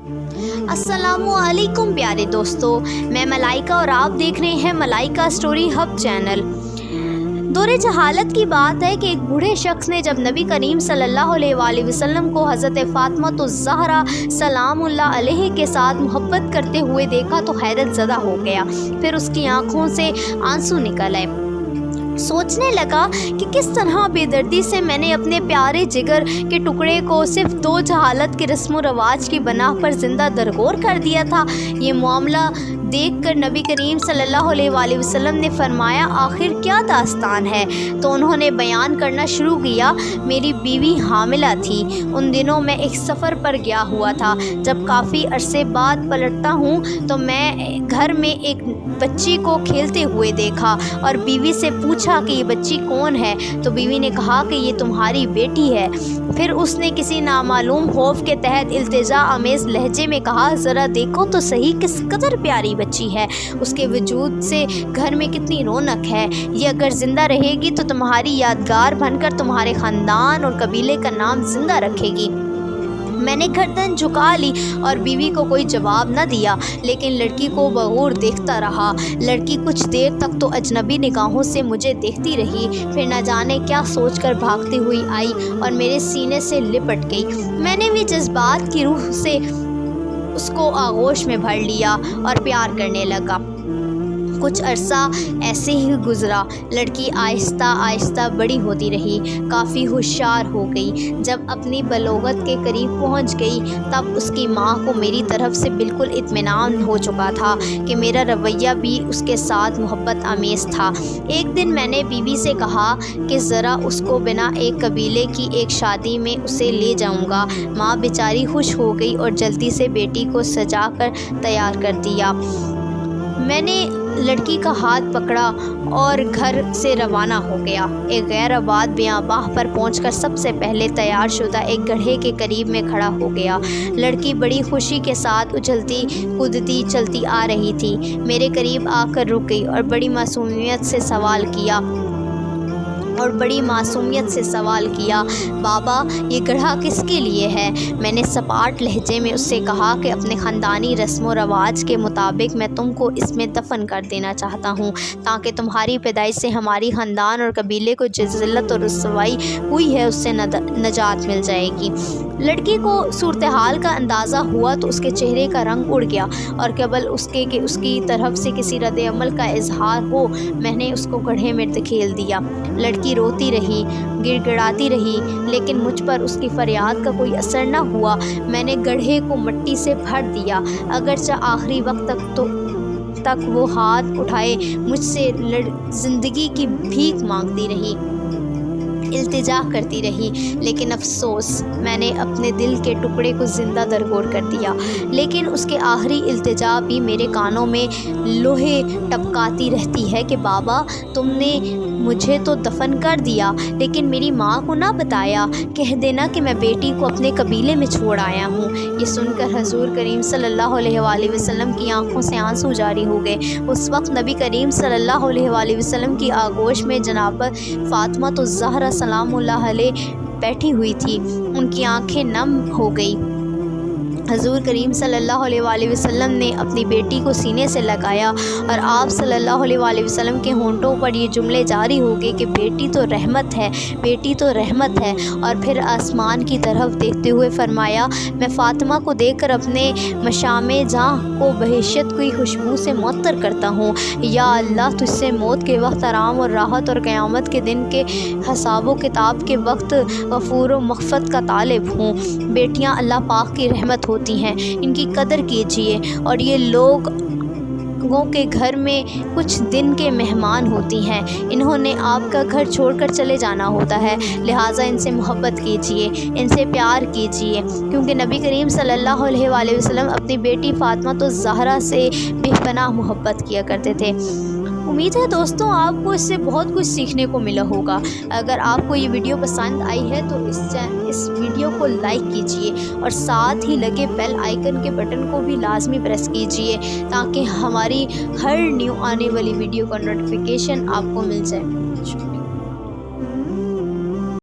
अस्सलामु अलैकुम प्यारे दोस्तों, मैं मलाइका और आप देख रहे हैं मलाइका स्टोरी हब चैनल। दौरे जहालत की बात है कि एक बूढ़े शख्स ने जब नबी करीम सल्लल्लाहु अलैहि वसल्लम को हज़रत फ़ातिमा ज़हरा सलामुल्लाह अलैहा के साथ मोहब्बत करते हुए देखा तो हैरत ज़दा हो गया। फिर उसकी आंखों से आंसू निकल आए। सोचने लगा कि किस तरह बेदर्दी से मैंने अपने प्यारे जिगर के टुकड़े को सिर्फ दो जहालत के रस्म व रवाज की बना पर ज़िंदा दरगोर कर दिया था। ये मामला देखकर नबी करीम सल्लल्लाहु अलैहि वसल्लम ने फरमाया, आखिर क्या दास्तान है? तो उन्होंने बयान करना शुरू किया। मेरी बीवी हामिला थी। उन दिनों मैं एक सफ़र पर गया हुआ था। जब काफ़ी अरसे बाद पलटता हूँ तो मैं घर में एक बच्ची को खेलते हुए देखा और बीवी से पूछा कि ये बच्ची कौन है? तो बीवी ने कहा कि ये तुम्हारी बेटी है। फिर उसने किसी नामालूम खौफ के तहत इल्तिजा आमेज़ लहजे में कहा, ज़रा देखो तो सही किस कदर प्यारी बच्ची है। उसके वजूद से घर में कितनी रौनक है। ये अगर ज़िंदा रहेगी तो तुम्हारी यादगार बनकर तुम्हारे ख़ानदान और कबीले का नाम ज़िंदा रखेगी। मैंने गर्दन झुका ली और बीवी को कोई जवाब न दिया, लेकिन लड़की को बगौर देखता रहा। लड़की कुछ देर तक तो अजनबी निगाहों से मुझे देखती रही, फिर न जाने क्या सोचकर भागती हुई आई और मेरे सीने से लिपट गई। मैंने भी जज्बात की रूह से उसको आगोश में भर लिया और प्यार करने लगा। कुछ अरसा ऐसे ही गुज़रा। लड़की आहिस्ता आहिस्ता बड़ी होती रही, काफ़ी होशियार हो गई। जब अपनी बलोगत के करीब पहुंच गई तब उसकी माँ को मेरी तरफ़ से बिल्कुल इत्मीनान हो चुका था कि मेरा रवैया भी उसके साथ मोहब्बत आमेज़ था। एक दिन मैंने बीवी से कहा कि ज़रा उसको बिना एक कबीले की एक शादी में उसे ले जाऊंगा। माँ बेचारी खुश हो गई और जल्दी से बेटी को सजा कर तैयार कर दिया। मैंने लड़की का हाथ पकड़ा और घर से रवाना हो गया। एक गैर आबाद बियाबाह पर पहुंचकर सबसे पहले तैयार शुदा एक गड्ढे के करीब में खड़ा हो गया। लड़की बड़ी खुशी के साथ उछलती कूदती चलती आ रही थी। मेरे करीब आकर रुक गई और बड़ी मासूमियत से सवाल किया, बाबा ये गड्ढा किसके लिए है? मैंने सपाट लहजे में उससे कहा कि अपने ख़ानदानी रस्म व रवाज के मुताबिक मैं तुमको इसमें दफन कर देना चाहता हूँ, ताकि तुम्हारी पैदाइश से हमारी ख़ानदान और कबीले को जो ज़िल्लत और रुसवाई हुई है उससे नजात मिल जाएगी। लड़की को सूरत हाल का अंदाज़ा हुआ तो उसके चेहरे का रंग उड़ गया और केवल उसके कि उसकी तरफ से किसी रद्द अमल का इजहार हो, मैंने उसको गड्ढे में धकेल दिया। लड़की रोती रही, गिड़गिड़ाती रही, लेकिन मुझ पर उसकी फरियाद का कोई असर न हुआ। मैंने गड्ढे को मिट्टी से भर दिया। अगरचे आखिरी वक्त तक वो हाथ उठाए मुझसे ज़िंदगी की भीख मांगती रही, इल्तिजा करती रही, लेकिन अफसोस मैंने अपने दिल के टुकड़े को ज़िंदा दरगोर कर दिया। लेकिन उसके आखिरी इल्तिजा भी मेरे कानों में लोहे टपकाती रहती है कि बाबा तुमने मुझे तो दफन कर दिया, लेकिन मेरी माँ को ना बताया। कह देना कि मैं बेटी को अपने कबीले में छोड़ आया हूँ। ये सुनकर हजूर करीम सल्लल्लाहु अलैहि वसल्लम की आंखों से आंसू जारी हो गए। उस वक्त नबी करीम सल्लल्लाहु अलैहि वसल्लम की आगोश में जनाब फ़ातिमा ज़हरा सलामुल्लाह अलैहा बैठी हुई थी। उनकी आंखें नम हो गई। हजूर करीम सल्लल्लाहु अलैहि वसल्लम ने अपनी बेटी को सीने से लगाया और आप सल्लल्लाहु अलैहि वसल्लम के होंठों पर ये जुमले जारी हो गए कि बेटी तो रहमत है, बेटी तो रहमत है। और फिर आसमान की तरफ देखते हुए फरमाया, मैं फ़ातिमा को देखकर अपने मशामे जहाँ को बहशत की खुशबू से मुअत्तर करता हूँ। या अल्लाह तुझसे मौत के वक्त आराम और राहत और क़यामत के दिन के हिसाब व किताब के वक्त गफ़ूर व मग़फ़िरत का तालिब हूँ। बेटियाँ अल्लाह पाक की रहमत होती हैं, इनकी कदर कीजिए। और ये लोगों के घर में कुछ दिन के मेहमान होती हैं, इन्होंने आपका घर छोड़कर चले जाना होता है, लिहाजा इनसे मोहब्बत कीजिए, इनसे प्यार कीजिए, क्योंकि नबी करीम सल्लल्लाहु अलैहि वसल्लम अपनी बेटी फ़ातिमा ज़हरा से बेपनाह मोहब्बत किया करते थे। उम्मीद है दोस्तों आपको इससे बहुत कुछ सीखने को मिला होगा। अगर आपको ये वीडियो पसंद आई है तो इस वीडियो को लाइक कीजिए और साथ ही लगे बेल आइकन के बटन को भी लाजमी प्रेस कीजिए, ताकि हमारी हर न्यू आने वाली वीडियो का नोटिफिकेशन आपको मिल जाए।